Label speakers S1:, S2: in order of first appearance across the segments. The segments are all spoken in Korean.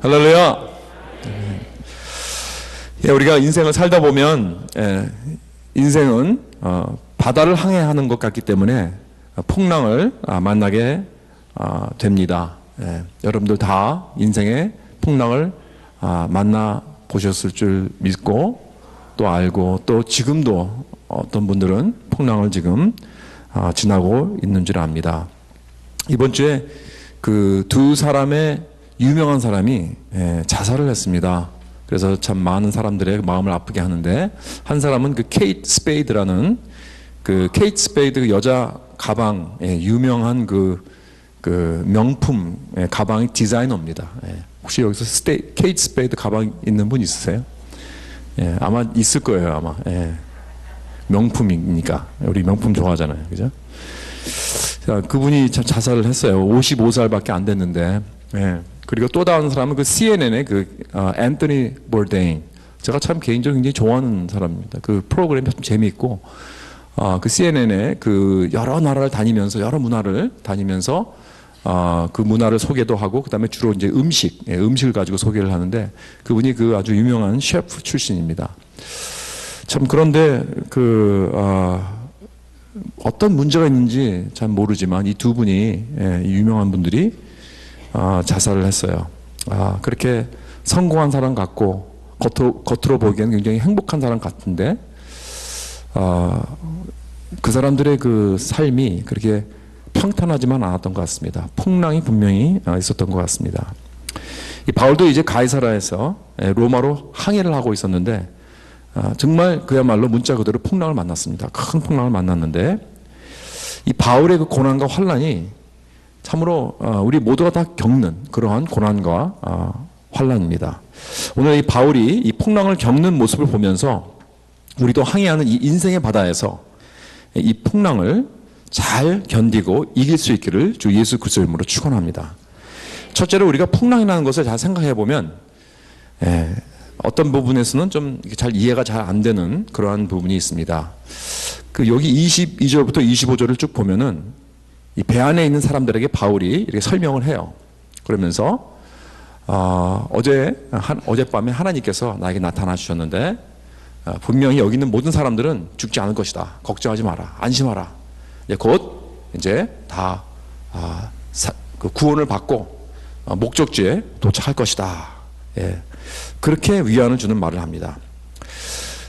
S1: 할렐루야. 우리가 인생을 살다 보면 인생은 바다를 항해하는 것 같기 때문에 풍랑을 만나게 됩니다. 여러분들 다 인생의 풍랑을 만나 보셨을 줄 믿고 또 알고, 또 지금도 어떤 분들은 풍랑을 지금 지나고 있는 줄 압니다. 이번 주에 그 두 사람의 유명한 사람이 자살을 했습니다. 그래서 참 많은 사람들의 마음을 아프게 하는데, 한 사람은 그 케이트 스페이드라는 그 케이트 스페이드 여자 가방 유명한 그 명품 가방의 디자이너입니다. 혹시 여기서 케이트 스페이드 가방 있는 분 있으세요? 아마 있을 거예요, 아마. 명품이니까. 우리 명품 좋아하잖아요, 그죠? 자, 그분이 자살을 했어요. 55살밖에 안 됐는데. 그리고 또 다른 사람은 그 CNN의 앤토니 볼데인. 제가 참 개인적으로 굉장히 좋아하는 사람입니다. 그 프로그램이 참 재미있고, 그 CNN의 그 여러 나라를 다니면서, 여러 문화를 다니면서, 그 문화를 소개도 하고, 그 다음에 주로 이제 음식을 가지고 소개를 하는데, 그분이 그 아주 유명한 셰프 출신입니다. 참, 그런데 어떤 문제가 있는지 잘 모르지만 이 두 분이, 유명한 분들이 자살을 했어요. 그렇게 성공한 사람 같고 겉으로 보기에는 굉장히 행복한 사람 같은데, 그 사람들의 그 삶이 그렇게 평탄하지만 않았던 것 같습니다. 풍랑이 분명히 있었던 것 같습니다. 이 바울도 이제 가이사라에서 로마로 항해를 하고 있었는데, 정말 그야말로 문자 그대로 풍랑을 만났습니다. 큰 풍랑을 만났는데, 이 바울의 그 고난과 환난이 참으로 우리 모두가 다 겪는 그러한 고난과 환난입니다. 오늘 이 바울이 이 풍랑을 겪는 모습을 보면서 우리도 항해하는 이 인생의 바다에서 이 풍랑을 잘 견디고 이길 수 있기를 주 예수 그리스도의 이름으로 축원합니다. 첫째로 우리가 풍랑이라는 것을 잘 생각해 보면 어떤 부분에서는 좀 잘 이해가 잘 안 되는 그러한 부분이 있습니다. 여기 22절부터 25절을 쭉 보면은 이 배 안에 있는 사람들에게 바울이 이렇게 설명을 해요. 그러면서 어젯밤에 하나님께서 나에게 나타나 주셨는데, 분명히 여기 있는 모든 사람들은 죽지 않을 것이다. 걱정하지 마라. 안심하라. 곧 이제 다 그 구원을 받고 목적지에 도착할 것이다. 그렇게 위안을 주는 말을 합니다.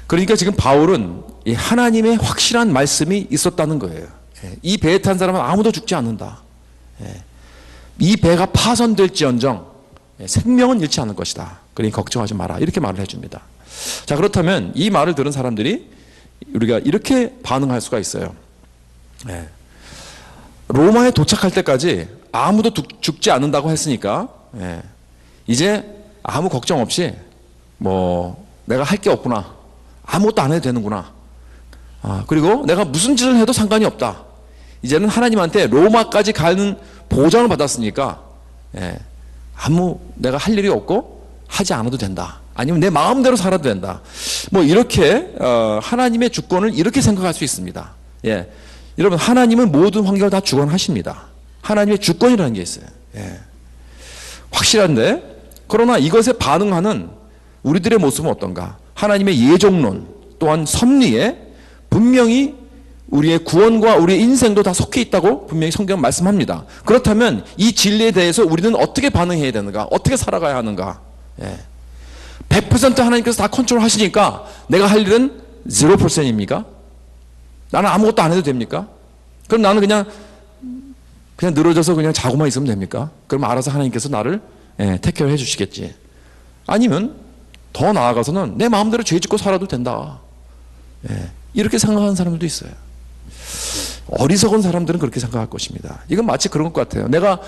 S1: 그러니까 지금 바울은 이 하나님의 확실한 말씀이 있었다는 거예요. 이 배에 탄 사람은 아무도 죽지 않는다. 이 배가 파손될지언정 생명은 잃지 않을 것이다. 그러니 걱정하지 마라. 이렇게 말을 해줍니다. 자, 그렇다면 이 말을 들은 사람들이 우리가 이렇게 반응할 수가 있어요. 로마에 도착할 때까지 아무도 죽지 않는다고 했으니까 이제 아무 걱정 없이 내가 할 게 없구나. 아무것도 안 해도 되는구나. 그리고 내가 무슨 짓을 해도 상관이 없다. 이제는 하나님한테 로마까지 가는 보장을 받았으니까 내가 할 일이 없고 하지 않아도 된다. 아니면 내 마음대로 살아도 된다. 이렇게 하나님의 주권을 이렇게 생각할 수 있습니다. 여러분, 하나님은 모든 환경을 다 주관하십니다. 하나님의 주권이라는 게 있어요. 확실한데, 그러나 이것에 반응하는 우리들의 모습은 어떤가? 하나님의 예정론 또한 섭리에 분명히 우리의 구원과 우리의 인생도 다 속해 있다고 분명히 성경은 말씀합니다. 그렇다면 이 진리에 대해서 우리는 어떻게 반응해야 되는가? 어떻게 살아가야 하는가? 100% 하나님께서 다 컨트롤 하시니까 내가 할 일은 0%입니까? 나는 아무것도 안 해도 됩니까? 그럼 나는 그냥 늘어져서 그냥 자고만 있으면 됩니까? 그럼 알아서 하나님께서 나를 택케어 해주시겠지. 아니면 더 나아가서는 내 마음대로 죄 짓고 살아도 된다. 이렇게 생각하는 사람들도 있어요. 어리석은 사람들은 그렇게 생각할 것입니다. 이건 마치 그런 것 같아요. 내가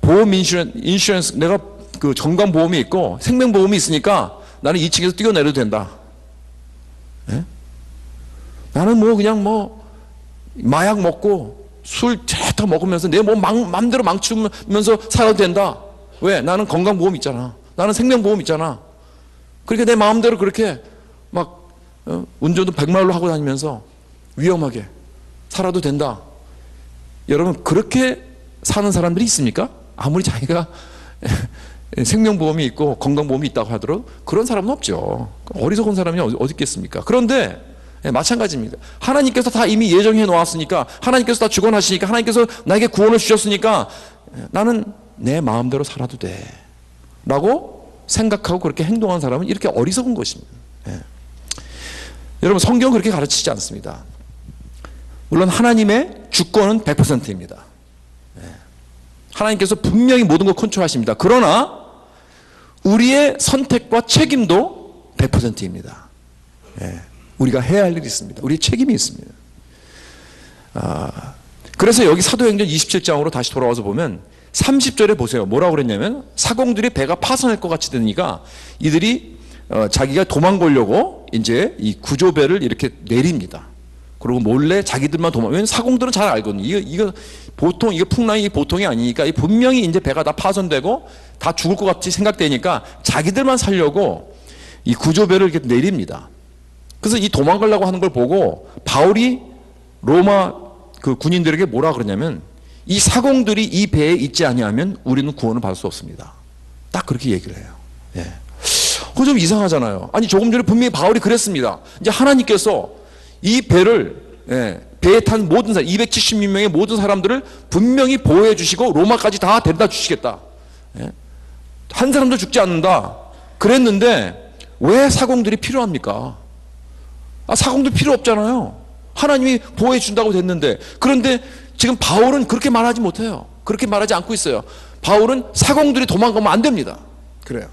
S1: 보험 인슈런스, 내가 그 건강보험이 있고 생명보험이 있으니까 나는 2층에서 뛰어내려도 된다. 나는 그냥 마약 먹고 술 제타 먹으면서 내 몸 맘대로 망치면서 살아도 된다. 왜? 나는 건강보험 있잖아. 나는 생명보험 있잖아. 그러니까 내 마음대로 그렇게 운전도 100마일로 하고 다니면서 위험하게 살아도 된다. 여러분, 그렇게 사는 사람들이 있습니까? 아무리 자기가 생명보험이 있고 건강보험이 있다고 하더라도 그런 사람은 없죠. 어리석은 사람이 어디 있겠습니까? 그런데 마찬가지입니다. 하나님께서 다 이미 예정해 놓았으니까, 하나님께서 다 주관하시니까, 하나님께서 나에게 구원을 주셨으니까 나는 내 마음대로 살아도 돼 라고 생각하고 그렇게 행동한 사람은 이렇게 어리석은 것입니다. 여러분, 성경은 그렇게 가르치지 않습니다. 물론 하나님의 주권은 100%입니다. 하나님께서 분명히 모든 걸 컨트롤하십니다. 그러나 우리의 선택과 책임도 100%입니다. 우리가 해야 할 일이 있습니다. 우리의 책임이 있습니다. 그래서 여기 사도행전 27장으로 다시 돌아와서 보면 30절에 보세요. 뭐라고 그랬냐면, 사공들이 배가 파손할 것 같이 되니까 이들이 자기가 도망가려고 이제 이 구조배를 이렇게 내립니다. 그리고 몰래 자기들만 왜냐면 사공들은 잘 알거든요. 이거 보통, 이거 풍랑이 보통이 아니니까 분명히 이제 배가 다 파손되고 다 죽을 것 같이 생각되니까 자기들만 살려고 이 구조배를 이렇게 내립니다. 그래서 이 도망가려고 하는 걸 보고 바울이 로마 그 군인들에게 뭐라 그러냐면, 이 사공들이 이 배에 있지 아니하면 우리는 구원을 받을 수 없습니다. 딱 그렇게 얘기를 해요. 그거 좀 이상하잖아요. 아니, 조금 전에 분명히 바울이 그랬습니다. 이제 하나님께서 이 배를, 배에 탄 모든 사람, 276명의 모든 사람들을 분명히 보호해 주시고 로마까지 다 데려다 주시겠다. 한 사람도 죽지 않는다. 그랬는데 왜 사공들이 필요합니까? 사공들 필요 없잖아요. 하나님이 보호해 준다고 됐는데. 그런데 지금 바울은 그렇게 말하지 못해요. 그렇게 말하지 않고 있어요. 바울은 사공들이 도망가면 안 됩니다. 그래요.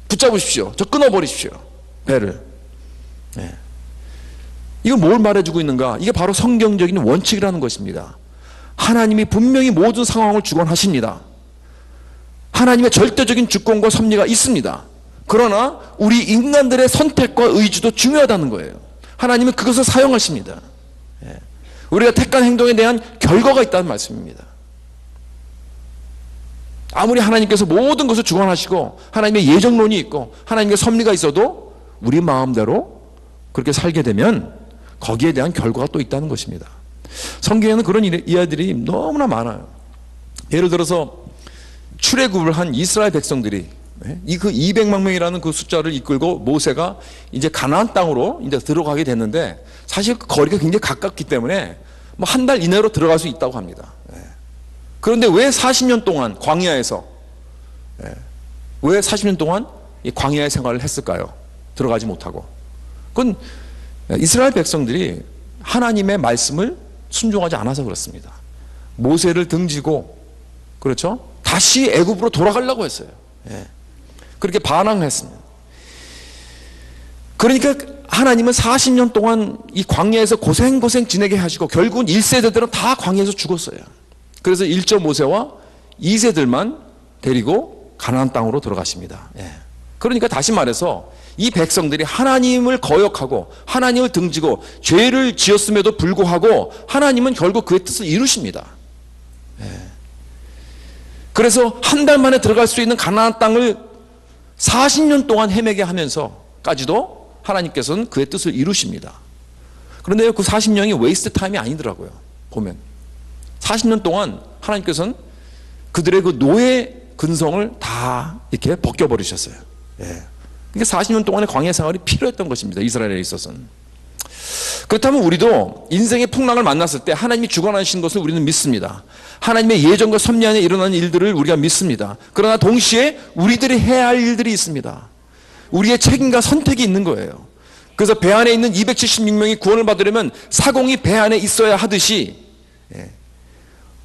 S1: 붙잡으십시오. 저 끊어버리십시오. 배를. 이건 뭘 말해주고 있는가? 이게 바로 성경적인 원칙이라는 것입니다. 하나님이 분명히 모든 상황을 주관하십니다. 하나님의 절대적인 주권과 섭리가 있습니다. 그러나 우리 인간들의 선택과 의지도 중요하다는 거예요. 하나님은 그것을 사용하십니다. 우리가 택한 행동에 대한 결과가 있다는 말씀입니다. 아무리 하나님께서 모든 것을 주관하시고 하나님의 예정론이 있고 하나님의 섭리가 있어도 우리 마음대로 그렇게 살게 되면 거기에 대한 결과가 또 있다는 것입니다. 성경에는 그런 이야기들이 너무나 많아요. 예를 들어서 출애굽을 한 이스라엘 백성들이 그 200만 명이라는 그 숫자를 이끌고 모세가 이제 가나안 땅으로 이제 들어가게 됐는데, 사실 거리가 굉장히 가깝기 때문에 뭐 한 달 이내로 들어갈 수 있다고 합니다. 그런데 왜 40년 동안 광야에서 왜 40년 동안 이 광야의 생활을 했을까요? 들어가지 못하고. 그건 이스라엘 백성들이 하나님의 말씀을 순종하지 않아서 그렇습니다. 모세를 등지고, 그렇죠? 다시 애굽으로 돌아가려고 했어요. 그렇게 반항했습니다. 그러니까 하나님은 40년 동안 이 광야에서 고생 지내게 하시고 결국은 1세대들은 다 광야에서 죽었어요. 그래서 1.5세와 2세들만 데리고 가나안 땅으로 들어가십니다. 그러니까 다시 말해서 이 백성들이 하나님을 거역하고 하나님을 등지고 죄를 지었음에도 불구하고 하나님은 결국 그의 뜻을 이루십니다. 그래서 한 달 만에 들어갈 수 있는 가나안 땅을 40년 동안 헤매게 하면서까지도 하나님께서는 그의 뜻을 이루십니다. 그런데 그 40년이 웨이스트 타임이 아니더라고요. 보면 40년 동안 하나님께서는 그들의 그 노예 근성을 다 이렇게 벗겨버리셨어요. 그러니까 40년 동안의 광야 생활이 필요했던 것입니다. 이스라엘에 있어서는. 그렇다면 우리도 인생의 풍랑을 만났을 때 하나님이 주관하신 것을 우리는 믿습니다. 하나님의 예정과 섭리 안에 일어나는 일들을 우리가 믿습니다. 그러나 동시에 우리들이 해야 할 일들이 있습니다. 우리의 책임과 선택이 있는 거예요. 그래서 배 안에 있는 276명이 구원을 받으려면 사공이 배 안에 있어야 하듯이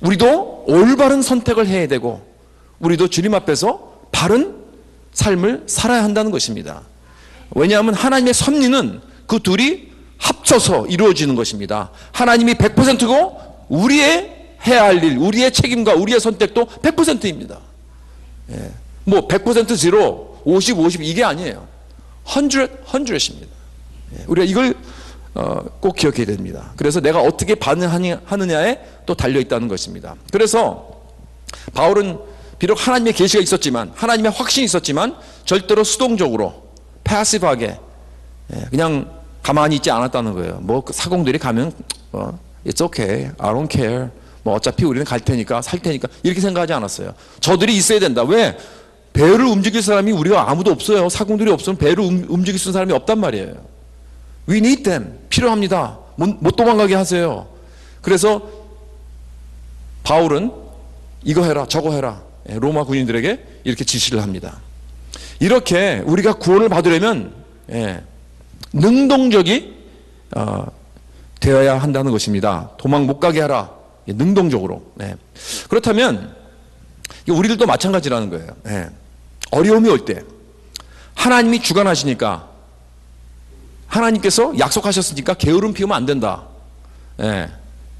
S1: 우리도 올바른 선택을 해야 되고 우리도 주님 앞에서 바른 삶을 살아야 한다는 것입니다. 왜냐하면 하나님의 섭리는 그 둘이 합쳐서 이루어지는 것입니다. 하나님이 100%고 우리의 해야 할 일, 우리의 책임과 우리의 선택도 100%입니다. 뭐 100% 제로, 50, 50 이게 아니에요. 100입니다. 우리가 이걸 꼭 기억해야 됩니다. 그래서 내가 어떻게 반응하느냐에 또 달려있다는 것입니다. 그래서 바울은 비록 하나님의 계시가 있었지만, 하나님의 확신이 있었지만 절대로 수동적으로 패시브하게 그냥 가만히 있지 않았다는 거예요. 뭐 사공들이 가면 It's okay, I don't care, 뭐 어차피 우리는 갈 테니까 살 테니까 이렇게 생각하지 않았어요. 저들이 있어야 된다. 왜? 배를 움직일 사람이 우리가 아무도 없어요. 사공들이 없으면 배를 움직일 수 있는 사람이 없단 말이에요. We need them. 필요합니다. 못 도망가게 하세요. 그래서 바울은 이거 해라 저거 해라, 로마 군인들에게 이렇게 지시를 합니다. 이렇게 우리가 구원을 받으려면 능동적이 되어야 한다는 것입니다. 도망 못 가게 하라. 능동적으로. 그렇다면 우리들도 마찬가지라는 거예요. 어려움이 올 때 하나님이 주관하시니까, 하나님께서 약속하셨으니까 게으름 피우면 안 된다.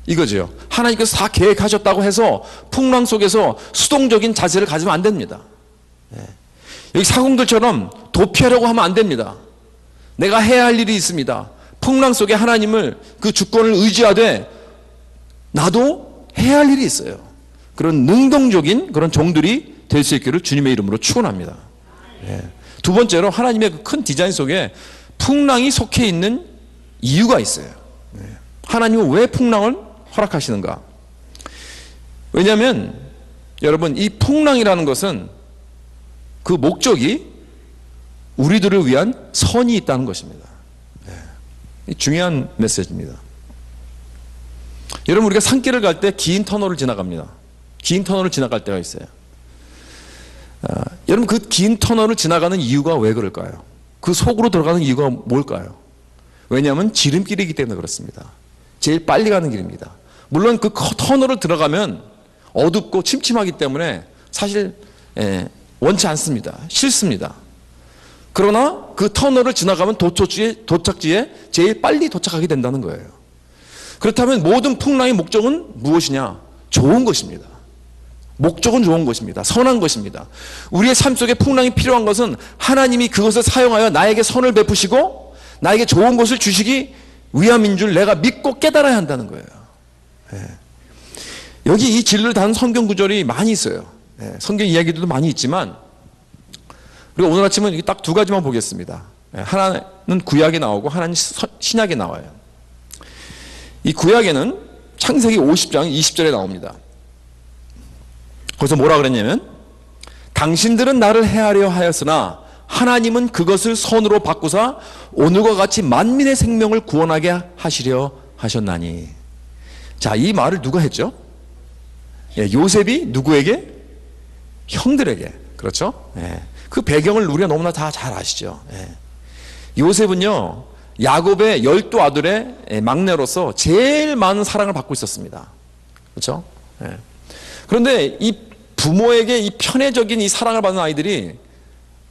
S1: 이거죠. 하나님께서 다 계획하셨다고 해서 풍랑 속에서 수동적인 자세를 가지면 안 됩니다. 여기 사공들처럼 도피하려고 하면 안 됩니다. 내가 해야 할 일이 있습니다. 풍랑 속에 하나님을, 그 주권을 의지하되 나도 해야 할 일이 있어요. 그런 능동적인 그런 종들이 될 수 있기를 주님의 이름으로 축원합니다. 두 번째로 하나님의 그 큰 디자인 속에 풍랑이 속해 있는 이유가 있어요. 하나님은 왜 풍랑을 허락하시는가? 왜냐하면 여러분, 이 풍랑이라는 것은 그 목적이 우리들을 위한 선이 있다는 것입니다. 중요한 메시지입니다. 여러분, 우리가 산길을 갈 때 긴 터널을 지나갑니다. 긴 터널을 지나갈 때가 있어요. 여러분, 그 긴 터널을 지나가는 이유가 왜 그럴까요? 그 속으로 들어가는 이유가 뭘까요? 왜냐하면 지름길이기 때문에 그렇습니다. 제일 빨리 가는 길입니다. 물론 그 터널을 들어가면 어둡고 침침하기 때문에 사실 원치 않습니다. 싫습니다. 그러나 그 터널을 지나가면 도착지에 제일 빨리 도착하게 된다는 거예요. 그렇다면 모든 풍랑의 목적은 무엇이냐? 좋은 것입니다. 목적은 좋은 것입니다. 선한 것입니다. 우리의 삶 속에 풍랑이 필요한 것은 하나님이 그것을 사용하여 나에게 선을 베푸시고 나에게 좋은 것을 주시기 위함인 줄 내가 믿고 깨달아야 한다는 거예요. 여기 이 진리를 다룬 성경 구절이 많이 있어요. 성경 이야기들도 많이 있지만, 그리고 오늘 아침은 딱 두 가지만 보겠습니다. 하나는 구약에 나오고 하나는 신약에 나와요. 이 구약에는 창세기 50장 20절에 나옵니다. 거기서 뭐라 그랬냐면, 당신들은 나를 해하려 하였으나 하나님은 그것을 선으로 바꾸사 오늘과 같이 만민의 생명을 구원하게 하시려 하셨나니. 자, 이 말을 누가 했죠? 요셉이 누구에게? 형들에게. 그렇죠? 그 배경을 우리가 너무나 다 잘 아시죠? 요셉은요, 야곱의 12 아들의 막내로서 제일 많은 사랑을 받고 있었습니다. 그렇죠? 그런데 이 부모에게 이 편애적인 이 사랑을 받는 아이들이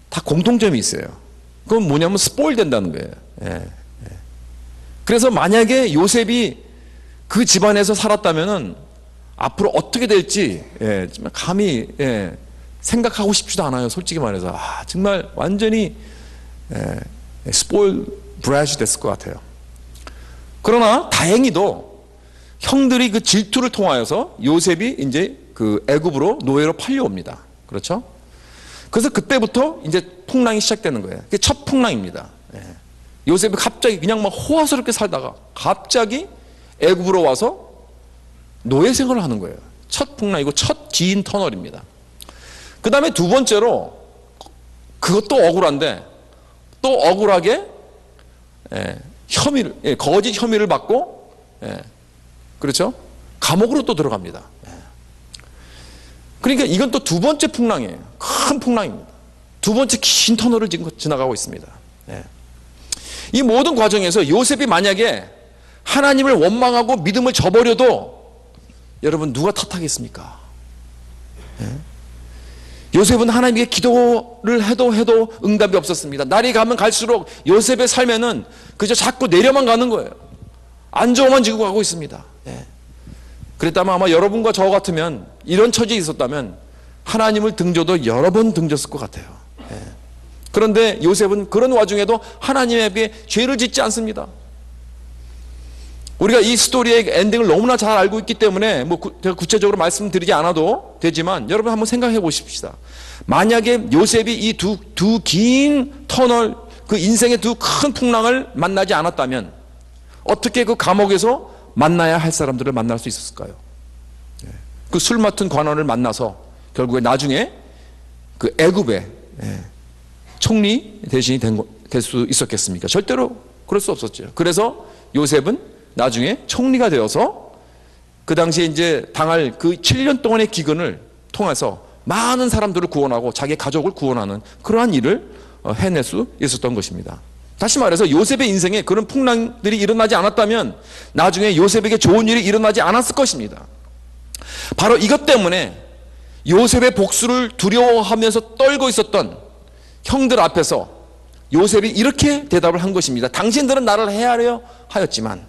S1: 다 공통점이 있어요. 그건 뭐냐면 스포일 된다는 거예요. 그래서 만약에 요셉이 그 집안에서 살았다면은 앞으로 어떻게 될지 감히 생각하고 싶지도 않아요. 솔직히 말해서 정말 완전히 스포일 브래시 됐을 것 같아요. 그러나 다행히도 형들이 그 질투를 통하여서 요셉이 이제 그 애굽으로 노예로 팔려옵니다. 그렇죠? 그래서 그때부터 이제 풍랑이 시작되는 거예요. 그게 첫 풍랑입니다. 요셉이 갑자기 그냥 막 호화스럽게 살다가 갑자기 애굽으로 와서 노예 생활을 하는 거예요. 첫 풍랑이고 첫 긴 터널입니다. 그 다음에 두 번째로, 그것도 억울한데 또 억울하게 거짓 혐의를 받고, 그렇죠? 감옥으로 또 들어갑니다. 그러니까 이건 또 두 번째 풍랑이에요. 큰 풍랑입니다. 두 번째 긴 터널을 지금 지나가고 있습니다. 이 모든 과정에서 요셉이 만약에 하나님을 원망하고 믿음을 저버려도 여러분 누가 탓하겠습니까? 요셉은 하나님께 기도를 해도 응답이 없었습니다. 날이 가면 갈수록 요셉의 삶에는 그저 자꾸 내려만 가는 거예요. 안정만 지고 가고 있습니다. 그랬다면 아마 여러분과 저 같으면, 이런 처지에 있었다면 하나님을 등져도 여러 번 등졌을 것 같아요. 그런데 요셉은 그런 와중에도 하나님에게 죄를 짓지 않습니다. 우리가 이 스토리의 엔딩을 너무나 잘 알고 있기 때문에 제가 구체적으로 말씀드리지 않아도 되지만 여러분 한번 생각해 보십시다. 만약에 요셉이 이 두 긴 터널, 그 인생의 두 큰 풍랑을 만나지 않았다면 어떻게 그 감옥에서 만나야 할 사람들을 만날 수 있었을까요? 그 술 맡은 관원을 만나서 결국에 나중에 그 애굽의 총리 대신이 될 수 있었겠습니까? 절대로 그럴 수 없었죠. 그래서 요셉은 나중에 총리가 되어서 그 당시에 이제 당할 그 7년 동안의 기근을 통해서 많은 사람들을 구원하고 자기 가족을 구원하는 그러한 일을 해낼 수 있었던 것입니다. 다시 말해서 요셉의 인생에 그런 풍랑들이 일어나지 않았다면 나중에 요셉에게 좋은 일이 일어나지 않았을 것입니다. 바로 이것 때문에 요셉의 복수를 두려워하면서 떨고 있었던 형들 앞에서 요셉이 이렇게 대답을 한 것입니다. 당신들은 나를 해하려 하였지만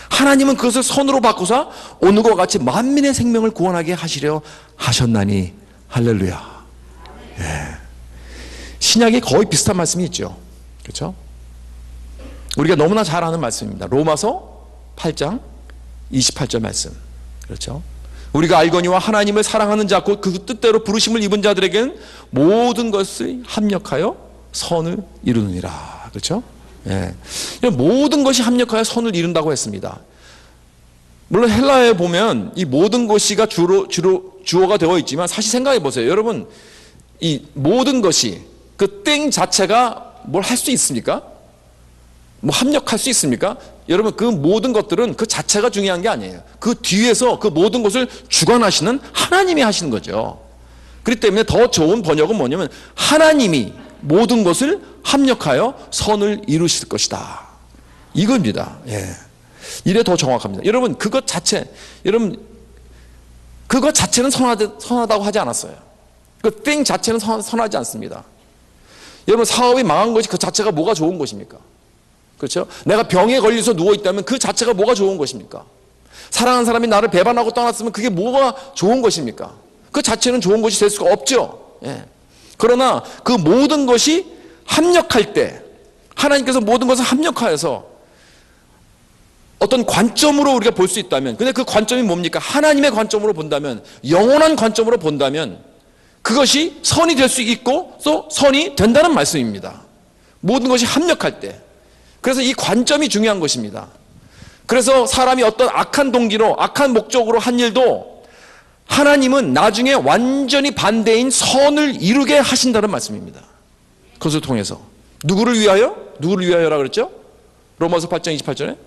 S1: 하나님은 그것을 선으로 바꾸사 오늘과 같이 만민의 생명을 구원하게 하시려 하셨나니. 할렐루야. 신약에 거의 비슷한 말씀이 있죠. 그렇죠? 우리가 너무나 잘 아는 말씀입니다. 로마서 8장 28절 말씀. 그렇죠? 우리가 알거니와 하나님을 사랑하는 자 곧 그 뜻대로 부르심을 입은 자들에게는 모든 것을 합력하여 선을 이루느니라. 그렇죠? 모든 것이 합력하여 선을 이룬다고 했습니다. 물론 헬라어에 보면 이 모든 것이가 주어가 되어 있지만 사실 생각해 보세요. 여러분, 이 모든 것이 그 땡 자체가 뭘 할 수 있습니까? 뭐 합력할 수 있습니까? 여러분, 그 모든 것들은 그 자체가 중요한 게 아니에요. 그 뒤에서 그 모든 것을 주관하시는 하나님이 하시는 거죠. 그렇기 때문에 더 좋은 번역은 뭐냐면 하나님이 모든 것을 합력하여 선을 이루실 것이다. 이겁니다. 이래 더 정확합니다. 여러분, 그것 자체는 선하다고 하지 않았어요. 그 땡 자체는 선하지 않습니다. 여러분, 사업이 망한 것이 그 자체가 뭐가 좋은 것입니까? 그렇죠? 내가 병에 걸려서 누워있다면 그 자체가 뭐가 좋은 것입니까? 사랑하는 사람이 나를 배반하고 떠났으면 그게 뭐가 좋은 것입니까? 그 자체는 좋은 것이 될 수가 없죠. 그러나 그 모든 것이 합력할 때 하나님께서 모든 것을 합력하여서 어떤 관점으로 우리가 볼 수 있다면, 근데 그 관점이 뭡니까? 하나님의 관점으로 본다면, 영원한 관점으로 본다면 그것이 선이 될 수 있고 또 선이 된다는 말씀입니다. 모든 것이 합력할 때. 그래서 이 관점이 중요한 것입니다. 그래서 사람이 어떤 악한 동기로 악한 목적으로 한 일도 하나님은 나중에 완전히 반대인 선을 이루게 하신다는 말씀입니다. 그것을 통해서 누구를 위하여? 누구를 위하여라 그랬죠? 로마서 8장 28절에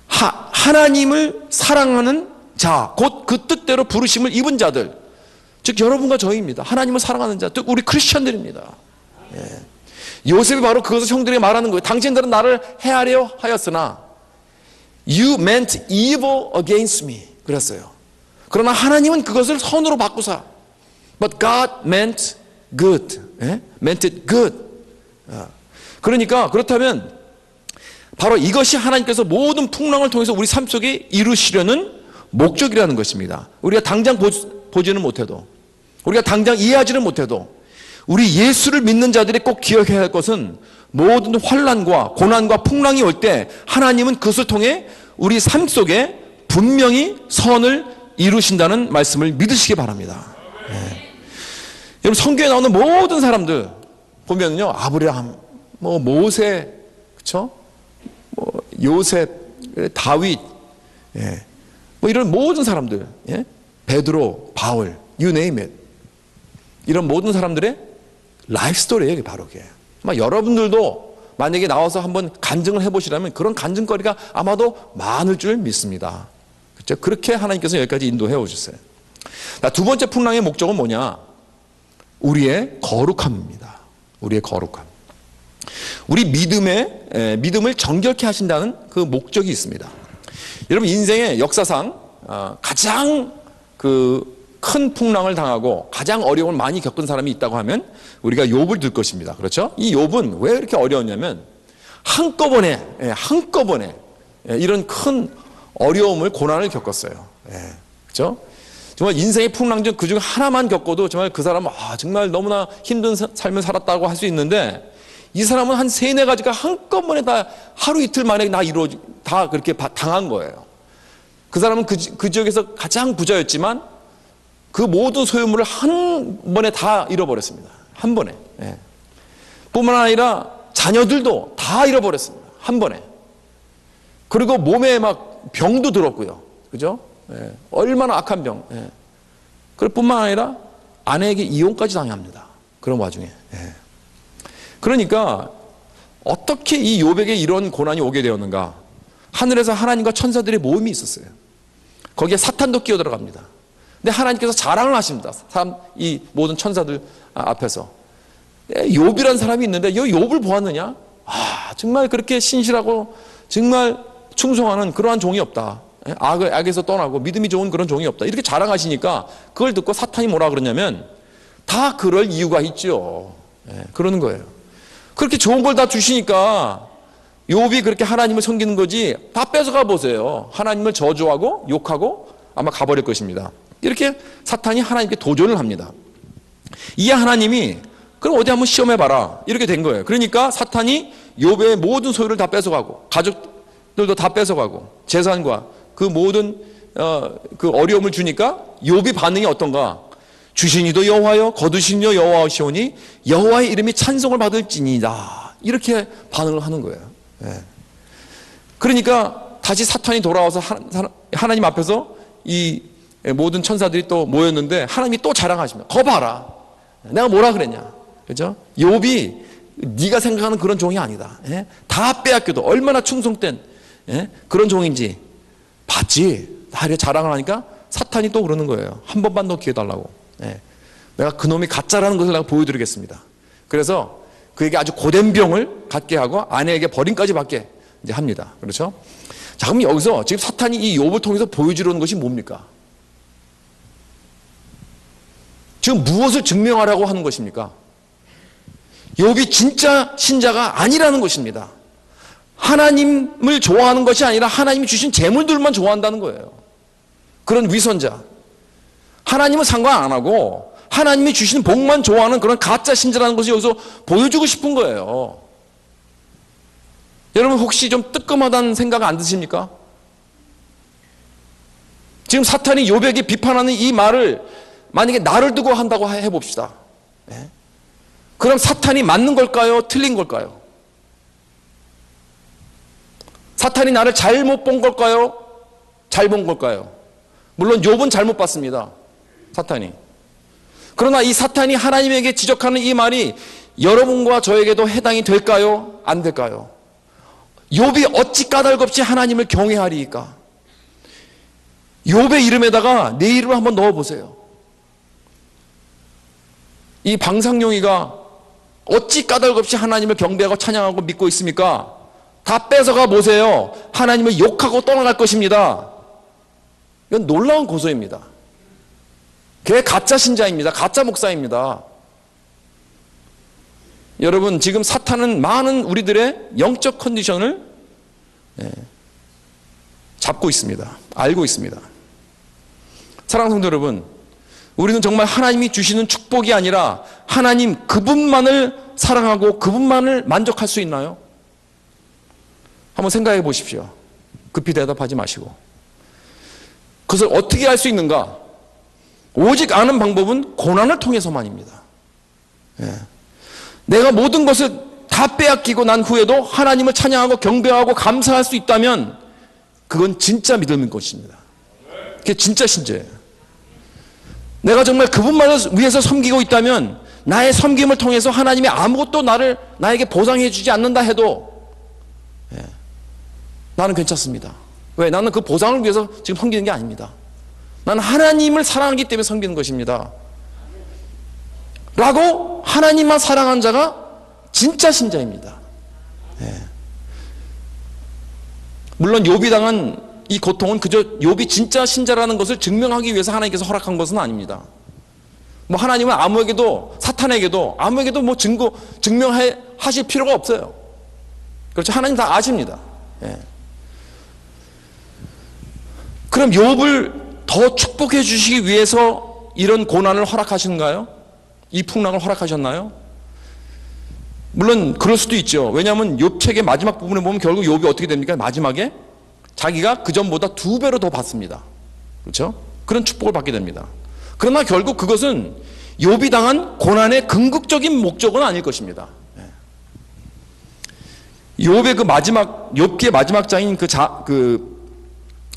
S1: 하나님을 사랑하는 자, 곧 그 뜻대로 부르심을 입은 자들, 즉 여러분과 저희입니다. 하나님을 사랑하는 자, 즉 우리 크리스천들입니다. 요셉이 바로 그것을 형들에게 말하는 거예요. 당신들은 나를 해하려 하였으나 You meant evil against me. 그랬어요. 그러나 하나님은 그것을 선으로 바꾸사 But God meant good. meant it good. 그러니까 그렇다면 바로 이것이 하나님께서 모든 풍랑을 통해서 우리 삶 속에 이루시려는 목적이라는 것입니다. 우리가 당장 보지는 못해도, 우리가 당장 이해하지는 못해도 우리 예수를 믿는 자들이 꼭 기억해야 할 것은 모든 환난과 고난과 풍랑이 올 때 하나님은 그것을 통해 우리 삶 속에 분명히 선을 이루신다는 말씀을 믿으시기 바랍니다. 여러분, 성경에 나오는 모든 사람들 보면요, 아브라함, 모세, 그렇죠? 요셉, 다윗, 이런 모든 사람들, 베드로, 바울, you name it, 이런 모든 사람들의 라이프 스토리예요, 바로 그게. 여러분들도 만약에 나와서 한번 간증을 해보시라면 그런 간증거리가 아마도 많을 줄 믿습니다. 그렇죠? 그렇게 하나님께서 여기까지 인도해 오셨어요. 두 번째 풍랑의 목적은 뭐냐? 우리의 거룩함입니다. 우리의 거룩함. 우리 믿음을 정결케 하신다는 그 목적이 있습니다. 여러분, 인생의 역사상 가장 큰 풍랑을 당하고 가장 어려움을 많이 겪은 사람이 있다고 하면 우리가 욥을 들 것입니다. 그렇죠? 이 욥은 왜 이렇게 어려웠냐면 한꺼번에 이런 큰 어려움을, 고난을 겪었어요. 그렇죠? 정말 인생의 풍랑 중 그중 하나만 겪어도 정말 그 사람은 정말 너무나 힘든 삶을 살았다고 할 수 있는데, 이 사람은 한 3-4가지가 한꺼번에 다 하루 이틀 만에 다 그렇게 당한 거예요. 그 사람은 그 지역에서 가장 부자였지만 그 모든 소유물을 한 번에 다 잃어버렸습니다. 한 번에. 뿐만 아니라 자녀들도 다 잃어버렸습니다. 한 번에. 그리고 몸에 막 병도 들었고요. 그죠? 얼마나 악한 병. 그럴 뿐만 아니라 아내에게 이혼까지 당합니다. 그런 와중에. 그러니까 어떻게 이 욥에게 이런 고난이 오게 되었는가? 하늘에서 하나님과 천사들의 모임이 있었어요. 거기에 사탄도 끼어 들어갑니다. 근데 하나님께서 자랑을 하십니다. 이 모든 천사들 앞에서. 욥이라는 사람이 있는데 이 욥을 보았느냐? 정말 그렇게 신실하고 정말 충성하는 그러한 종이 없다. 악에서 떠나고 믿음이 좋은 그런 종이 없다. 이렇게 자랑하시니까 그걸 듣고 사탄이 뭐라 그러냐면 다 그럴 이유가 있죠. 그러는 거예요. 그렇게 좋은 걸 다 주시니까 욥이 그렇게 하나님을 섬기는 거지 다 뺏어가 보세요. 하나님을 저주하고 욕하고 아마 가버릴 것입니다. 이렇게 사탄이 하나님께 도전을 합니다. 이에 하나님이 그럼 어디 한번 시험해봐라 이렇게 된 거예요. 그러니까 사탄이 욥의 모든 소유를 다 뺏어가고 가족들도 다 뺏어가고 재산과 그 모든 그 어려움을 주니까 욥의 반응이 어떤가? 주신 이도 여호와여 거두신 이도 여호와시오니 여호와의 이름이 찬송을 받을지니이다. 이렇게 반응을 하는 거예요. 그러니까 다시 사탄이 돌아와서 하나님 앞에서 이 모든 천사들이 또 모였는데 하나님이 또 자랑하십니다. 거 봐라. 내가 뭐라 그랬냐. 그죠? 욥이 네가 생각하는 그런 종이 아니다. 다 빼앗겨도 얼마나 충성된 그런 종인지 봤지. 다 이렇게 자랑을 하니까 사탄이 또 그러는 거예요. 한 번만 더 기회 달라고. 내가 그놈이 가짜라는 것을 내가 보여드리겠습니다. 그래서 그에게 아주 고된 병을 갖게 하고 아내에게 버림까지 받게 이제 합니다. 그렇죠? 자, 그럼 여기서 지금 사탄이 이 욥을 통해서 보여주려는 것이 뭡니까? 지금 무엇을 증명하라고 하는 것입니까? 욥이 진짜 신자가 아니라는 것입니다. 하나님을 좋아하는 것이 아니라 하나님이 주신 재물들만 좋아한다는 거예요. 그런 위선자. 하나님은 상관 안 하고 하나님이 주신 복만 좋아하는 그런 가짜 신자라는 것을 여기서 보여주고 싶은 거예요. 여러분 혹시 좀 뜨끔하다는 생각 안 드십니까? 지금 사탄이 욥에게 비판하는 이 말을 만약에 나를 두고 한다고 해봅시다. 그럼 사탄이 맞는 걸까요? 틀린 걸까요? 사탄이 나를 잘못 본 걸까요? 잘 본 걸까요? 물론 욥은 잘못 봤습니다. 사탄이. 그러나 이 사탄이 하나님에게 지적하는 이 말이 여러분과 저에게도 해당이 될까요? 안 될까요? 욥이 어찌 까닭없이 하나님을 경외하리이까? 욥의 이름에다가 내 이름을 한번 넣어보세요. 이 방상용이가 어찌 까닭없이 하나님을 경배하고 찬양하고 믿고 있습니까? 다 뺏어가 보세요. 하나님을 욕하고 떠나갈 것입니다. 이건 놀라운 고소입니다. 걔 가짜 신자입니다. 가짜 목사입니다. 여러분 지금 사탄은 많은 우리들의 영적 컨디션을 잡고 있습니다. 알고 있습니다. 사랑하는 성도 여러분, 우리는 정말 하나님이 주시는 축복이 아니라 하나님 그분만을 사랑하고 그분만을 만족할 수 있나요? 한번 생각해 보십시오. 급히 대답하지 마시고. 그것을 어떻게 할 수 있는가? 오직 아는 방법은 고난을 통해서만입니다. 내가 모든 것을 다 빼앗기고 난 후에도 하나님을 찬양하고 경배하고 감사할 수 있다면 그건 진짜 믿음인 것입니다. 그게 진짜 신자예요. 내가 정말 그분만을 위해서 섬기고 있다면 나의 섬김을 통해서 하나님이 아무것도 나에게 보상해 주지 않는다 해도 나는 괜찮습니다. 왜? 나는 그 보상을 위해서 지금 섬기는 게 아닙니다. 나는 하나님을 사랑하기 때문에 섬기는 것입니다. 라고 하나님만 사랑한 자가 진짜 신자입니다. 물론 욥이 당한 이 고통은 그저 욥이 진짜 신자라는 것을 증명하기 위해서 하나님께서 허락한 것은 아닙니다. 뭐 하나님은 아무에게도 사탄에게도 아무에게도 뭐 증명하실 필요가 없어요. 그렇죠? 하나님 다 아십니다. 그럼 욥을 더 축복해 주시기 위해서 이런 고난을 허락하시는가요? 이 풍랑을 허락하셨나요? 물론 그럴 수도 있죠. 왜냐하면 욥책의 마지막 부분에 보면 결국 욥이 어떻게 됩니까? 마지막에 자기가 그 전보다 2배로 더 받습니다. 그렇죠? 그런 축복을 받게 됩니다. 그러나 결국 그것은 욥이 당한 고난의 궁극적인 목적은 아닐 것입니다. 욥의 그 마지막 욥기의 마지막 장인 그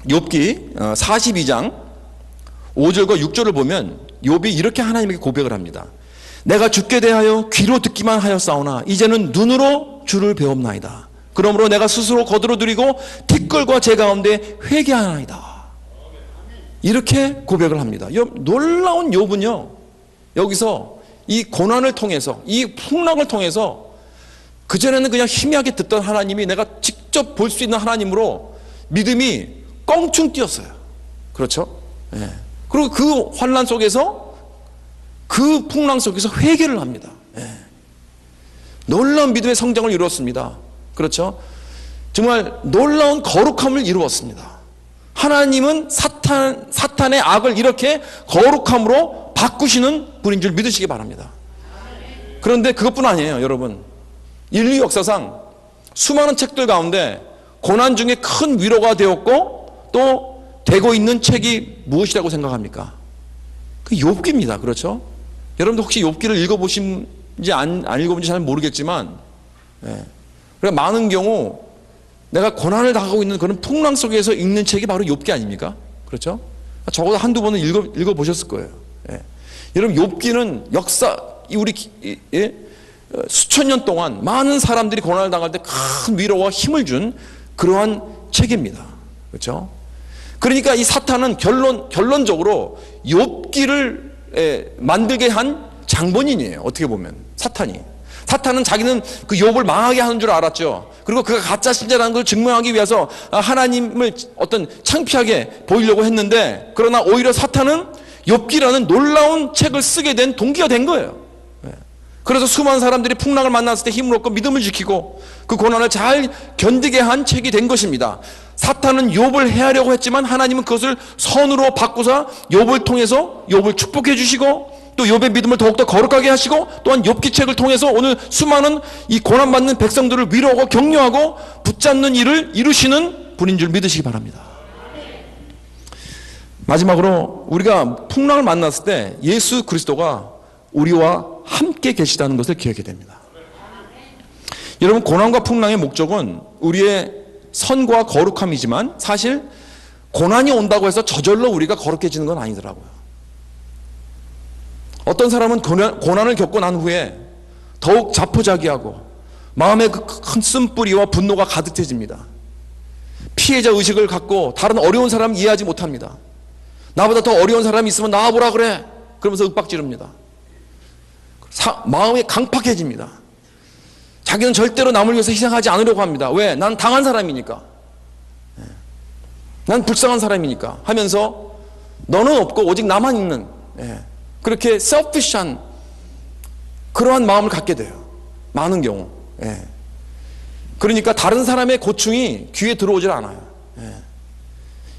S1: 욥기 42장 5절과 6절을 보면 욥이 이렇게 하나님에게 고백을 합니다. 내가 주께 대하여 귀로 듣기만 하였사오나 이제는 눈으로 주를 배웁나이다. 그러므로 내가 스스로 거들어드리고 티끌과 제 가운데 회개하나이다. 이렇게 고백을 합니다. 놀라운 욥은요, 여기서 이 고난을 통해서, 이 풍랑을 통해서 그전에는 그냥 희미하게 듣던 하나님이 내가 직접 볼 수 있는 하나님으로 믿음이 껑충 뛰었어요. 그렇죠? 예. 그리고 그 환난 속에서, 그 풍랑 속에서 회개를 합니다. 예. 놀라운 믿음의 성장을 이루었습니다. 그렇죠? 정말 놀라운 거룩함을 이루었습니다. 하나님은 사탄의 악을 이렇게 거룩함으로 바꾸시는 분인 줄 믿으시기 바랍니다. 그런데 그것뿐 아니에요, 여러분. 인류 역사상 수많은 책들 가운데 고난 중에 큰 위로가 되었고 또 되고 있는 책이 무엇이라고 생각합니까? 그 욥기입니다. 그렇죠? 여러분들 혹시 욥기를 읽어보신지 안 읽어본지 잘 모르겠지만, 예. 그러니까 많은 경우 내가 고난을 당하고 있는 그런 풍랑 속에서 읽는 책이 바로 욥기 아닙니까? 그렇죠? 적어도 한두 번은 읽어보셨을 거예요. 예. 여러분, 욥기는 역사, 우리 수천 년 동안 많은 사람들이 고난을 당할 때 큰 위로와 힘을 준 그러한 책입니다. 그렇죠? 그러니까 이 사탄은 결론적으로 욥기를 만들게 한 장본인이에요. 어떻게 보면 사탄은 자기는 그 욥을 망하게 하는 줄 알았죠. 그리고 그가 가짜 신자라는 걸 증명하기 위해서 하나님을 어떤 창피하게 보이려고 했는데, 그러나 오히려 사탄은 욥기라는 놀라운 책을 쓰게 된 동기가 된 거예요. 그래서 수많은 사람들이 풍랑을 만났을 때 힘을 얻고 믿음을 지키고 그 고난을 잘 견디게 한 책이 된 것입니다. 사탄은 욥을 해하려고 했지만 하나님은 그것을 선으로 바꾸사 욥을 통해서 욥을 축복해 주시고 또 욥의 믿음을 더욱더 거룩하게 하시고, 또한 욥기 책을 통해서 오늘 수많은 이 고난받는 백성들을 위로하고 격려하고 붙잡는 일을 이루시는 분인 줄 믿으시기 바랍니다. 마지막으로 우리가 풍랑을 만났을 때 예수 그리스도가 우리와 함께 계시다는 것을 기억해야 됩니다. 여러분, 고난과 풍랑의 목적은 우리의 선과 거룩함이지만 사실 고난이 온다고 해서 저절로 우리가 거룩해지는 건 아니더라고요. 어떤 사람은 고난을 겪고 난 후에 더욱 자포자기하고 마음에 그 큰 쓴뿌리와 분노가 가득해집니다. 피해자 의식을 갖고 다른 어려운 사람 이해하지 못합니다. 나보다 더 어려운 사람이 있으면 나와보라 그래, 그러면서 윽박지릅니다. 마음이 강팍해집니다. 자기는 절대로 남을 위해서 희생하지 않으려고 합니다. 왜? 난 당한 사람이니까, 난 불쌍한 사람이니까 하면서 너는 없고 오직 나만 있는, 그렇게 selfish한 그러한 마음을 갖게 돼요. 많은 경우. 그러니까 다른 사람의 고충이 귀에 들어오질 않아요.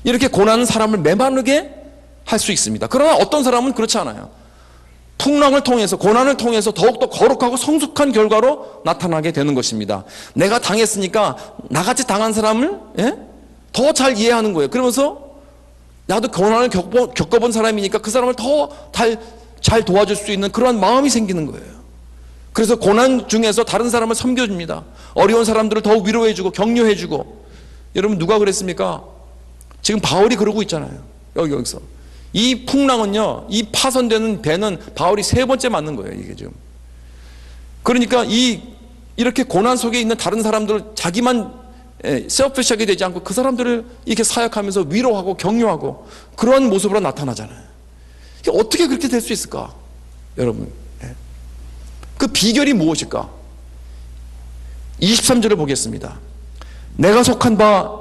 S1: 이렇게 고난은 사람을 메마르게 할 수 있습니다. 그러나 어떤 사람은 그렇지 않아요. 풍랑을 통해서, 고난을 통해서 더욱더 거룩하고 성숙한 결과로 나타나게 되는 것입니다. 내가 당했으니까 나같이 당한 사람을 더 잘 이해하는 거예요. 그러면서 나도 고난을 겪어본 사람이니까 그 사람을 더 잘 도와줄 수 있는 그러한 마음이 생기는 거예요. 그래서 고난 중에서 다른 사람을 섬겨줍니다. 어려운 사람들을 더욱 위로해주고 격려해주고. 여러분, 누가 그랬습니까? 지금 바울이 그러고 있잖아요. 여기서 이 풍랑은요, 이 파손되는 배는 바울이 3번째 맞는 거예요, 이게 지금. 그러니까 이렇게 고난 속에 있는 다른 사람들을 자기만 셀피시하게 되지 않고 그 사람들을 이렇게 사역하면서 위로하고 격려하고 그런 모습으로 나타나잖아요. 이게 어떻게 그렇게 될 수 있을까? 여러분, 그 비결이 무엇일까? 23절을 보겠습니다. 내가 속한 바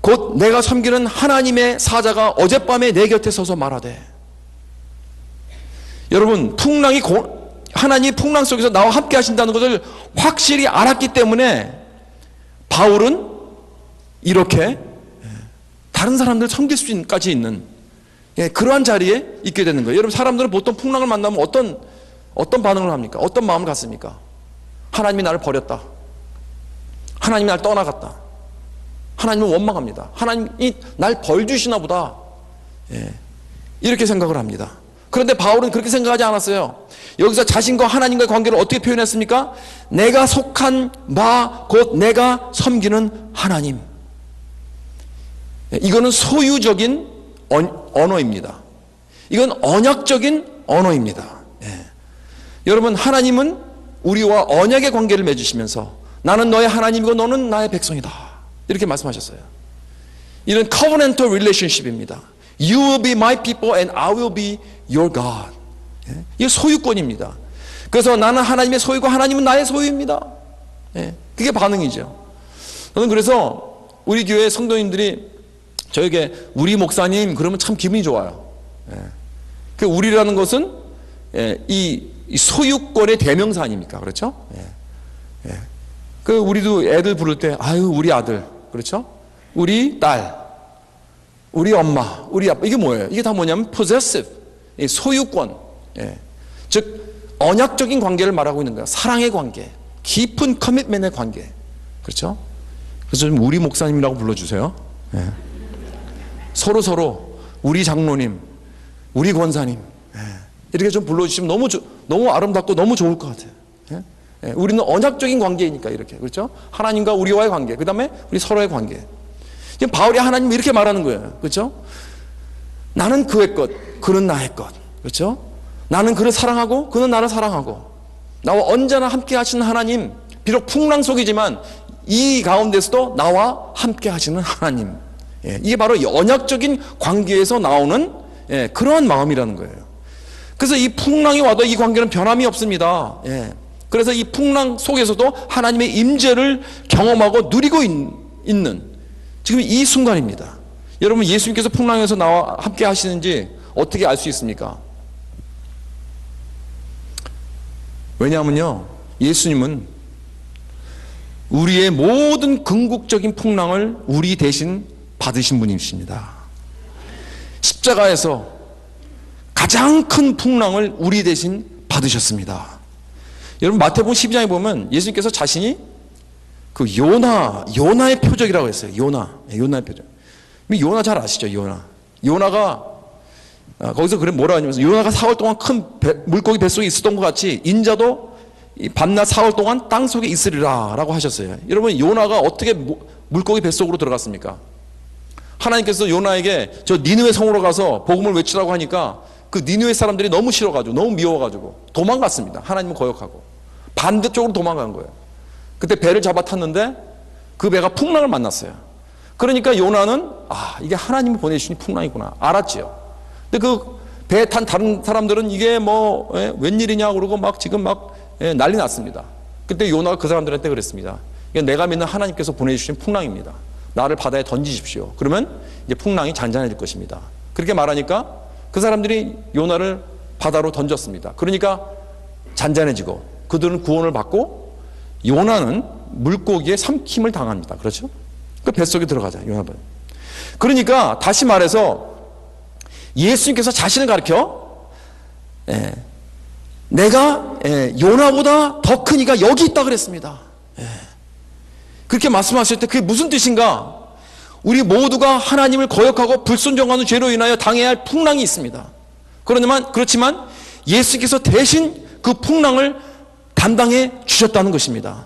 S1: 곧 내가 섬기는 하나님의 사자가 어젯밤에 내 곁에 서서 말하되. 여러분, 하나님이 풍랑 속에서 나와 함께 하신다는 것을 확실히 알았기 때문에 바울은 이렇게 다른 사람들을 섬길 수까지 있는 그러한 자리에 있게 되는 거예요. 여러분, 사람들은 보통 풍랑을 만나면 어떤 반응을 합니까? 어떤 마음을 갖습니까? 하나님이 나를 버렸다, 하나님이 나를 떠나갔다, 하나님을 원망합니다. 하나님이 날 벌 주시나 보다, 이렇게 생각을 합니다. 그런데 바울은 그렇게 생각하지 않았어요. 여기서 자신과 하나님과의 관계를 어떻게 표현했습니까? 내가 속한 바 곧 내가 섬기는 하나님. 이거는 소유적인 언어입니다. 이건 언약적인 언어입니다. 예. 여러분, 하나님은 우리와 언약의 관계를 맺으시면서 나는 너의 하나님이고 너는 나의 백성이다, 이렇게 말씀하셨어요. 이런 covenantal relationship입니다. You will be my people and I will be your God. 예. 이게 소유권입니다. 그래서 나는 하나님의 소유고 하나님은 나의 소유입니다. 예. 그게 반응이죠. 저는 그래서 우리 교회 성도님들이 저에게 우리 목사님 그러면 참 기분이 좋아요. 예. 그 우리라는 것은 이 소유권의 대명사 아닙니까? 그렇죠? 예. 예. 그 우리도 애들 부를 때 아유 우리 아들, 그렇죠? 우리 딸, 우리 엄마, 우리 아빠, 이게 뭐예요? 이게 다 뭐냐면 possessive, 소유권. 예. 즉 언약적인 관계를 말하고 있는 거예요. 사랑의 관계, 깊은 커밋먼트의 관계, 그렇죠? 그래서 좀 우리 목사님이라고 불러주세요. 예. 서로 우리 장로님, 우리 권사님, 예. 이렇게 좀 불러주시면 너무 아름답고 너무 좋을 것 같아요. 예? 예. 우리는 언약적인 관계이니까 이렇게, 그렇죠? 하나님과 우리와의 관계, 그 다음에 우리 서로의 관계. 지금 바울이 하나님 이렇게 말하는 거예요, 그렇죠? 나는 그의 것, 그는 나의 것, 그렇죠? 나는 그를 사랑하고 그는 나를 사랑하고, 나와 언제나 함께 하시는 하나님, 비록 풍랑 속이지만 이 가운데서도 나와 함께 하시는 하나님. 예, 이게 바로 언약적인 관계에서 나오는 그러한 마음이라는 거예요. 그래서 이 풍랑이 와도 이 관계는 변함이 없습니다. 예. 그래서 이 풍랑 속에서도 하나님의 임재를 경험하고 누리고 있는 지금 이 순간입니다. 여러분, 예수님께서 풍랑에서 나와 함께 하시는지 어떻게 알 수 있습니까? 왜냐하면요, 예수님은 우리의 모든 궁극적인 풍랑을 우리 대신 받으신 분이십니다. 십자가에서 가장 큰 풍랑을 우리 대신 받으셨습니다. 여러분, 마태복음 12장에 보면 예수님께서 자신이 그 요나의 표적이라고 했어요. 요나의 표적. 요나 잘 아시죠? 요나가 거기서 그래 뭐라 하냐면서, 요나가 4월 동안 큰 물고기 뱃속에 있었던 것 같이 인자도 밤낮 4월 동안 땅 속에 있으리라 라고 하셨어요. 여러분, 요나가 어떻게 물고기 뱃속으로 들어갔습니까? 하나님께서 요나에게 저 니느웨 성으로 가서 복음을 외치라고 하니까 그 니느웨 사람들이 너무 싫어가지고, 너무 미워가지고 도망갔습니다. 하나님을 거역하고 반대쪽으로 도망간 거예요. 그때 배를 잡아 탔는데 그 배가 풍랑을 만났어요. 그러니까 요나는 이게 하나님이 보내주신 풍랑이구나 알았지요. 근데 그 배에 탄 다른 사람들은 이게 뭐 웬일이냐 그러고 막 지금 막 난리 났습니다. 그때 요나가 그 사람들한테 그랬습니다. 이게 내가 믿는 하나님께서 보내주신 풍랑입니다. 나를 바다에 던지십시오. 그러면 이제 풍랑이 잔잔해질 것입니다. 그렇게 말하니까 그 사람들이 요나를 바다로 던졌습니다. 그러니까 잔잔해지고 그들은 구원을 받고 요나는 물고기에 삼킴을 당합니다. 그렇죠? 그 뱃속에 들어가자, 요나는. 그러니까 다시 말해서 예수님께서 자신을 가리켜 내가 요나보다 더 큰 이가 여기 있다 그랬습니다. 그렇게 말씀하실 때 그게 무슨 뜻인가? 우리 모두가 하나님을 거역하고 불순종하는 죄로 인하여 당해야 할 풍랑이 있습니다. 그렇지만 예수께서 대신 그 풍랑을 담당해 주셨다는 것입니다.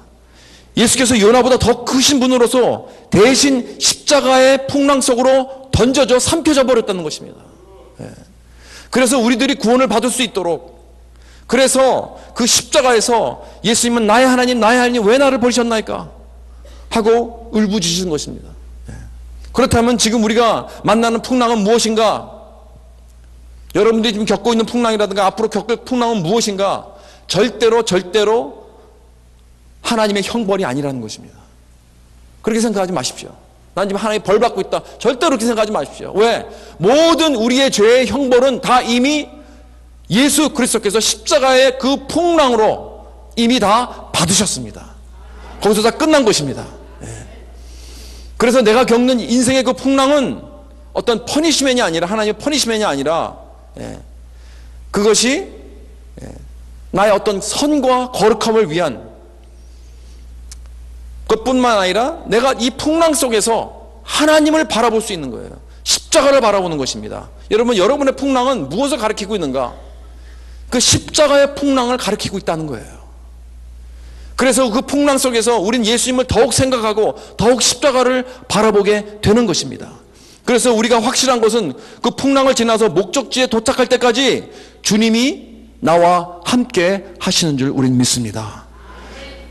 S1: 예수께서 요나보다 더 크신 분으로서 대신 십자가의 풍랑 속으로 던져져 삼켜져 버렸다는 것입니다. 그래서 우리들이 구원을 받을 수 있도록, 그래서 그 십자가에서 예수님은 나의 하나님 왜 나를 버리셨나이까 하고 울부짖으신 것입니다. 그렇다면 지금 우리가 만나는 풍랑은 무엇인가? 여러분들이 지금 겪고 있는 풍랑이라든가 앞으로 겪을 풍랑은 무엇인가? 절대로 하나님의 형벌이 아니라는 것입니다. 그렇게 생각하지 마십시오. 난 지금 하나님의 벌 받고 있다, 절대로 그렇게 생각하지 마십시오. 왜? 모든 우리의 죄의 형벌은 다 이미 예수 그리스도께서 십자가의 그 풍랑으로 이미 다 받으셨습니다. 거기서 다 끝난 것입니다. 그래서 내가 겪는 인생의 그 풍랑은 어떤 퍼니시맨이 아니라, 하나님의 퍼니시맨이 아니라 그것이 나의 어떤 선과 거룩함을 위한 그것뿐만 아니라 내가 이 풍랑 속에서 하나님을 바라볼 수 있는 거예요. 십자가를 바라보는 것입니다. 여러분, 여러분의 풍랑은 무엇을 가리키고 있는가? 그 십자가의 풍랑을 가리키고 있다는 거예요. 그래서 그 풍랑 속에서 우린 예수님을 더욱 생각하고 더욱 십자가를 바라보게 되는 것입니다. 그래서 우리가 확실한 것은 그 풍랑을 지나서 목적지에 도착할 때까지 주님이 나와 함께 하시는 줄 우리는 믿습니다.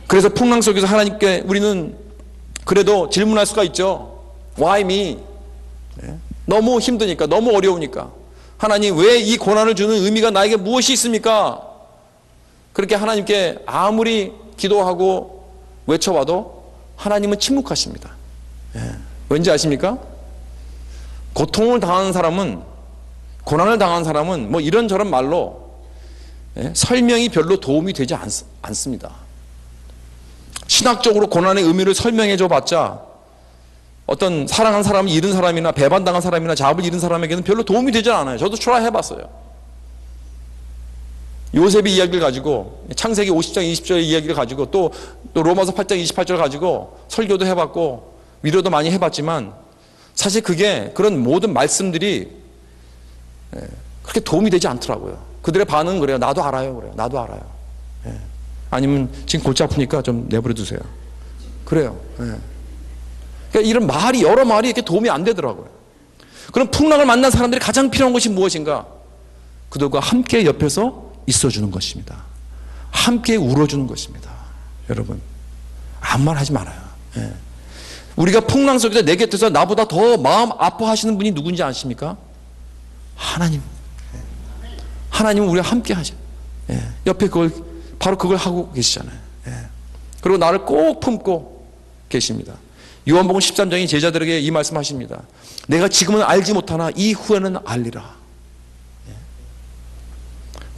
S1: 그래서 풍랑 속에서 하나님께 우리는 그래도 질문할 수가 있죠. Why me? 너무 힘드니까, 너무 어려우니까. 하나님, 왜 이 고난을 주는 의미가 나에게 무엇이 있습니까? 그렇게 하나님께 아무리 기도하고 외쳐봐도 하나님은 침묵하십니다. 왠지 아십니까? 고통을 당하는 사람은, 고난을 당한 사람은 뭐 이런저런 말로 설명이 별로 도움이 되지 않습니다. 신학적으로 고난의 의미를 설명해 줘 봤자 어떤 사랑한 사람을 잃은 사람이나 배반당한 사람이나 자업을 잃은 사람에게는 별로 도움이 되지 않아요. 저도 트라이 해봤어요. 요셉의 이야기를 가지고, 창세기 50장 20절의 이야기를 가지고, 또 로마서 8장 28절을 가지고 설교도 해봤고 위로도 많이 해봤지만 사실 그런 모든 말씀들이 그렇게 도움이 되지 않더라고요. 그들의 반응은 그래요. 나도 알아요. 그래요. 나도 알아요. 아니면 지금 골치 아프니까 좀 내버려 두세요. 그래요. 그러니까 이런 말이, 여러 말이 이렇게 도움이 안 되더라고요. 그럼 풍랑을 만난 사람들이 가장 필요한 것이 무엇인가? 그들과 함께 옆에서 있어주는 것입니다. 함께 울어주는 것입니다. 여러분, 아무 말 하지 말아요. 우리가 풍랑 속에서 내 곁에서 나보다 더 마음 아파하시는 분이 누군지 아십니까? 하나님. 하나님은 우리와 함께 하셔. 옆에 바로 그걸 하고 계시잖아요. 그리고 나를 꼭 품고 계십니다. 요한복음 13장이 제자들에게 이 말씀하십니다. 내가 지금은 알지 못하나 이후에는 알리라.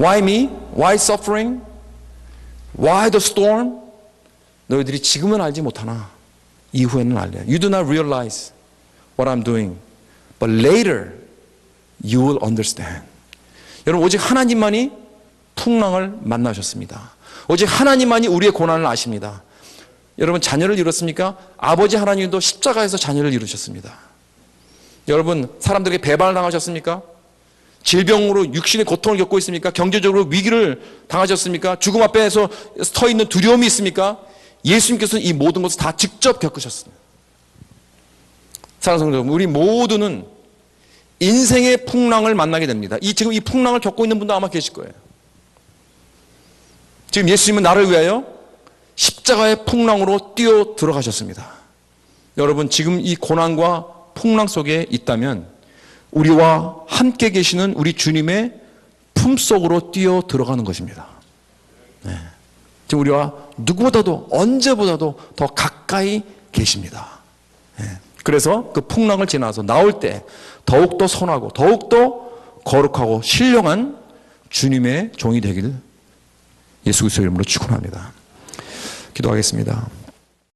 S1: Why me? Why suffering? Why the storm? 너희들이 지금은 알지 못하나 이후에는 알리라. You do not realize what I'm doing, but later you will understand. 여러분, 오직 하나님만이 풍랑을 만나셨습니다. 오직 하나님만이 우리의 고난을 아십니다. 여러분, 자녀를 잃었습니까? 아버지 하나님도 십자가에서 자녀를 이루셨습니다. 여러분, 사람들에게 배반을 당하셨습니까? 질병으로 육신의 고통을 겪고 있습니까? 경제적으로 위기를 당하셨습니까? 죽음 앞에서 서 있는 두려움이 있습니까? 예수님께서는 이 모든 것을 다 직접 겪으셨습니다. 사랑하는 성도 여러분, 우리 모두는 인생의 풍랑을 만나게 됩니다. 지금 이 풍랑을 겪고 있는 분도 아마 계실 거예요. 지금 예수님은 나를 위하여 십자가의 풍랑으로 뛰어 들어가셨습니다. 여러분, 지금 이 고난과 풍랑 속에 있다면 우리와 함께 계시는 우리 주님의 품속으로 뛰어 들어가는 것입니다. 지금 우리와 누구보다도 언제보다도 더 가까이 계십니다. 그래서 그 풍랑을 지나서 나올 때 더욱더 선하고 더욱더 거룩하고 신령한 주님의 종이 되길 예수 그리스도의 이름으로 축원합니다. 기도하겠습니다.